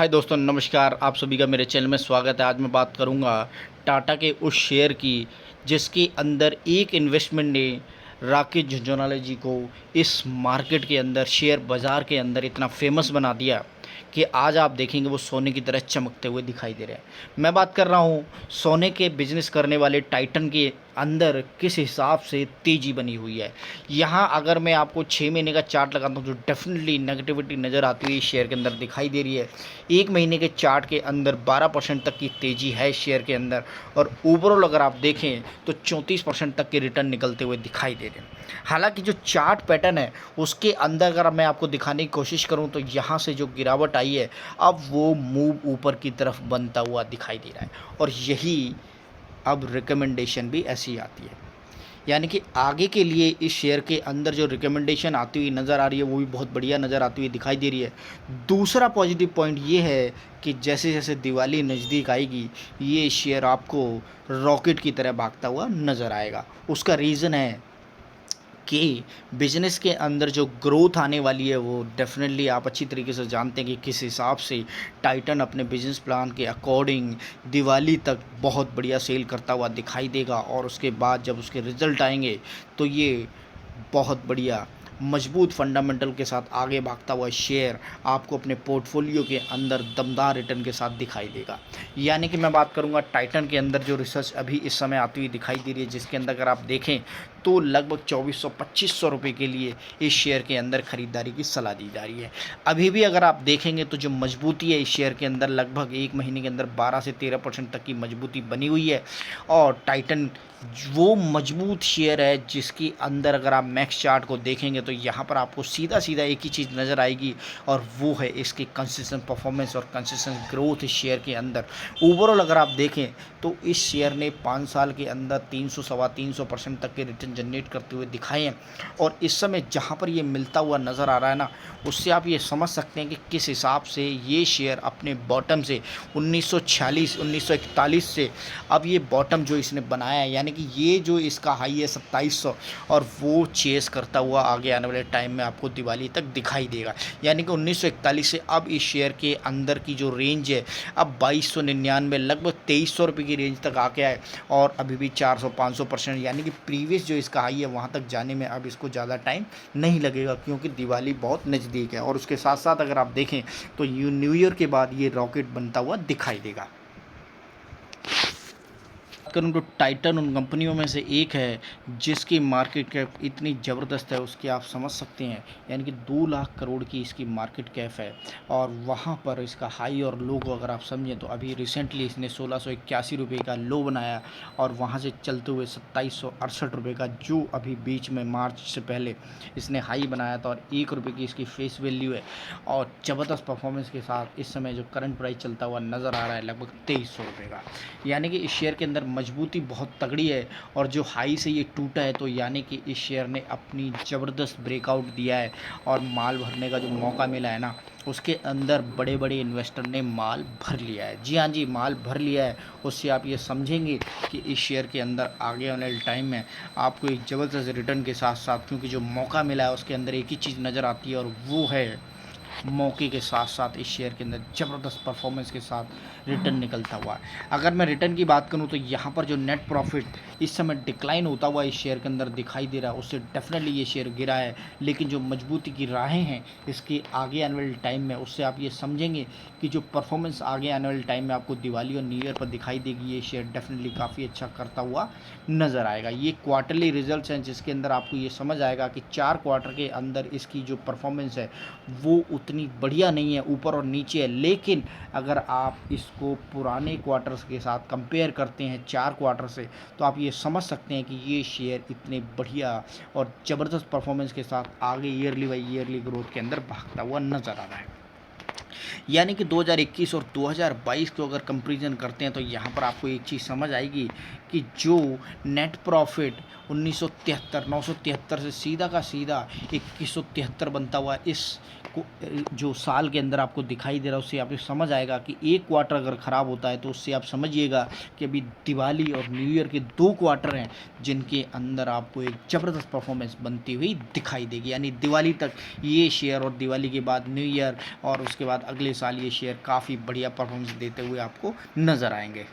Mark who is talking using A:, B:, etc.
A: हाय दोस्तों, नमस्कार। आप सभी का मेरे चैनल में स्वागत है। आज मैं बात करूंगा टाटा के उस शेयर की जिसके अंदर एक इन्वेस्टमेंट ने राकेश झुंझुनवाला जी को इस मार्केट के अंदर, शेयर बाज़ार के अंदर इतना फेमस बना दिया कि आज आप देखेंगे वो सोने की तरह चमकते हुए दिखाई दे रहे हैं। मैं बात कर रहा हूँ सोने के बिजनेस करने वाले टाइटन के अंदर किस हिसाब से तेज़ी बनी हुई है। यहाँ अगर मैं आपको 6 महीने का चार्ट लगाता हूँ तो डेफिनेटली नेगेटिविटी नज़र आती हुई शेयर के अंदर दिखाई दे रही है। 1 महीने के चार्ट के अंदर 12% तक की तेज़ी है शेयर के अंदर, और ओवरऑल अगर आप देखें तो 34% तक के रिटर्न निकलते हुए दिखाई दे रहे हैं। हालांकि जो चार्ट पैटर्न है उसके अंदर अगर मैं आपको दिखाने की कोशिश करूं तो यहाँ से जो गिरावट आई है अब वो मूव ऊपर की तरफ बनता हुआ दिखाई दे रहा है, और यही अब रिकमेंडेशन भी ऐसी आती है। यानी कि आगे के लिए इस शेयर के अंदर जो रिकमेंडेशन आती हुई नज़र आ रही है वो भी बहुत बढ़िया नज़र आती हुई दिखाई दे रही है। दूसरा पॉजिटिव पॉइंट ये है कि जैसे जैसे दिवाली नज़दीक आएगी ये शेयर आपको रॉकेट की तरह भागता हुआ नज़र आएगा। उसका रीज़न है कि बिजनेस के अंदर जो ग्रोथ आने वाली है वो डेफिनेटली आप अच्छी तरीके से जानते हैं कि किस हिसाब से टाइटन अपने बिजनेस प्लान के अकॉर्डिंग दिवाली तक बहुत बढ़िया सेल करता हुआ दिखाई देगा, और उसके बाद जब उसके रिज़ल्ट आएंगे तो ये बहुत बढ़िया मजबूत फंडामेंटल के साथ आगे भागता हुआ शेयर आपको अपने पोर्टफोलियो के अंदर दमदार रिटर्न के साथ दिखाई देगा। यानी कि मैं बात करूंगा टाइटन के अंदर जो रिसर्च अभी इस समय आती हुई दिखाई दे रही है, जिसके अंदर अगर आप देखें तो लगभग 2400-2500 रुपये के लिए इस शेयर के अंदर ख़रीदारी की सलाह दी जा रही है। अभी भी अगर आप देखेंगे तो जो मजबूती है इस शेयर के अंदर लगभग 1 महीने के अंदर 12 से 13% तक की मजबूती बनी हुई है, और टाइटन वो मजबूत शेयर है जिसके अंदर अगर आप मैक्स चार्ट को देखेंगे तो यहाँ पर आपको सीधा सीधा एक ही चीज़ नज़र आएगी, और वो है इसकी कंसिस्टेंट परफॉर्मेंस और कंसिस्टेंट ग्रोथ इस शेयर के अंदर। ओवरऑल अगर आप देखें तो इस शेयर ने 5 साल के अंदर 300 सवा 300% तक के रिटर्न जनरेट करते हुए दिखाए हैं, और इस समय जहाँ पर ये मिलता हुआ नज़र आ रहा है ना, उससे आप ये समझ सकते हैं कि किस हिसाब से ये शेयर अपने बॉटम से 1946 1941 से अब ये बॉटम जो इसने बनाया है, यानी कि ये जो इसका हाई है 2700, और वो चेस करता हुआ आगे आने वाले टाइम में आपको दिवाली तक दिखाई देगा। यानी कि 1941 से अब इस शेयर के अंदर की जो रेंज है अब 2299 लगभग 2300 रुपये की रेंज तक आके आए, और अभी भी 400-500% यानी कि प्रीवियस जो इसका हाई है वहाँ तक जाने में अब इसको ज़्यादा टाइम नहीं लगेगा, क्योंकि दिवाली बहुत नज़दीक है। और उसके साथ साथ अगर आप देखें तो न्यू ईयर के बाद ये रॉकेट बनता हुआ दिखाई देगा। करूँ तो टाइटन उन कंपनियों में से एक है जिसकी मार्केट कैप इतनी ज़बरदस्त है, उसकी आप समझ सकते हैं। यानी कि 2 लाख करोड़ की इसकी मार्केट कैप है, और वहाँ पर इसका हाई और लो को अगर आप समझें तो अभी रिसेंटली इसने 1681 रुपये का लो बनाया, और वहाँ से चलते हुए 2768 रुपये का जो अभी बीच में मार्च से पहले इसने हाई बनाया था, और 1 रुपये की इसकी फेस वैल्यू है, और ज़बरदस्त परफॉर्मेंस के साथ इस समय जो करंट प्राइस चलता हुआ नज़र आ रहा है लगभग 2300 रुपये का। यानी कि इस शेयर के अंदर मजबूती बहुत तगड़ी है, और जो हाई से ये टूटा है तो यानी कि इस शेयर ने अपनी ज़बरदस्त ब्रेकआउट दिया है, और माल भरने का जो मौका मिला है ना उसके अंदर बड़े बड़े इन्वेस्टर ने माल भर लिया है। जी हाँ जी, माल भर लिया है। उससे आप ये समझेंगे कि इस शेयर के अंदर आगे आने वाले टाइम में आपको एक ज़बरदस्त रिटर्न के साथ साथ, क्योंकि जो मौका मिला है उसके अंदर एक ही चीज़ नज़र आती है, और वो है मौके के साथ साथ इस शेयर के अंदर ज़बरदस्त परफॉर्मेंस के साथ रिटर्न निकलता हुआ है। अगर मैं रिटर्न की बात करूं तो यहाँ पर जो नेट प्रॉफिट इस समय डिक्लाइन होता हुआ इस शेयर के अंदर दिखाई दे रहा है, उससे डेफिनेटली ये शेयर गिरा है। लेकिन जो मजबूती की राहें हैं इसके आगे आने वाले टाइम में, उससे आप ये समझेंगे कि जो परफॉर्मेंस आगे आने वाले टाइम में आपको दिवाली और न्यू ईयर पर दिखाई देगी, ये शेयर डेफिनेटली काफ़ी अच्छा करता हुआ नज़र आएगा। ये क्वार्टरली रिजल्ट्स हैं जिसके अंदर आपको ये समझ आएगा कि 4 क्वार्टर के अंदर इसकी जो परफॉर्मेंस है वो उतनी बढ़िया नहीं है, ऊपर और नीचे है। लेकिन अगर आप इसको पुराने क्वार्टर्स के साथ कंपेयर करते हैं 4 क्वार्टर से, तो आप ये समझ सकते हैं कि ये शेयर इतने बढ़िया और ज़बरदस्त परफॉर्मेंस के साथ आगे ईयरली बाई ईयरली ग्रोथ के अंदर भागता हुआ नज़र आ रहा है। यानी कि 2021 और 2022 को अगर कंपैरिजन करते हैं तो यहाँ पर आपको एक चीज़ समझ आएगी कि जो नेट प्रॉफिट 1973 973 से सीधा का सीधा 2173 बनता हुआ इस जो साल के अंदर आपको दिखाई दे रहा है उससे आपको समझ आएगा कि एक क्वार्टर अगर ख़राब होता है तो उससे आप समझिएगा कि अभी दिवाली और न्यू ईयर के 2 क्वार्टर हैं जिनके अंदर आपको एक ज़बरदस्त परफॉर्मेंस बनती हुई दिखाई देगी। यानी दिवाली तक ये शेयर और दिवाली के बाद न्यू ईयर और उसके बाद अगले साल ये शेयर काफ़ी बढ़िया परफॉर्मेंस देते हुए आपको नज़र आएंगे।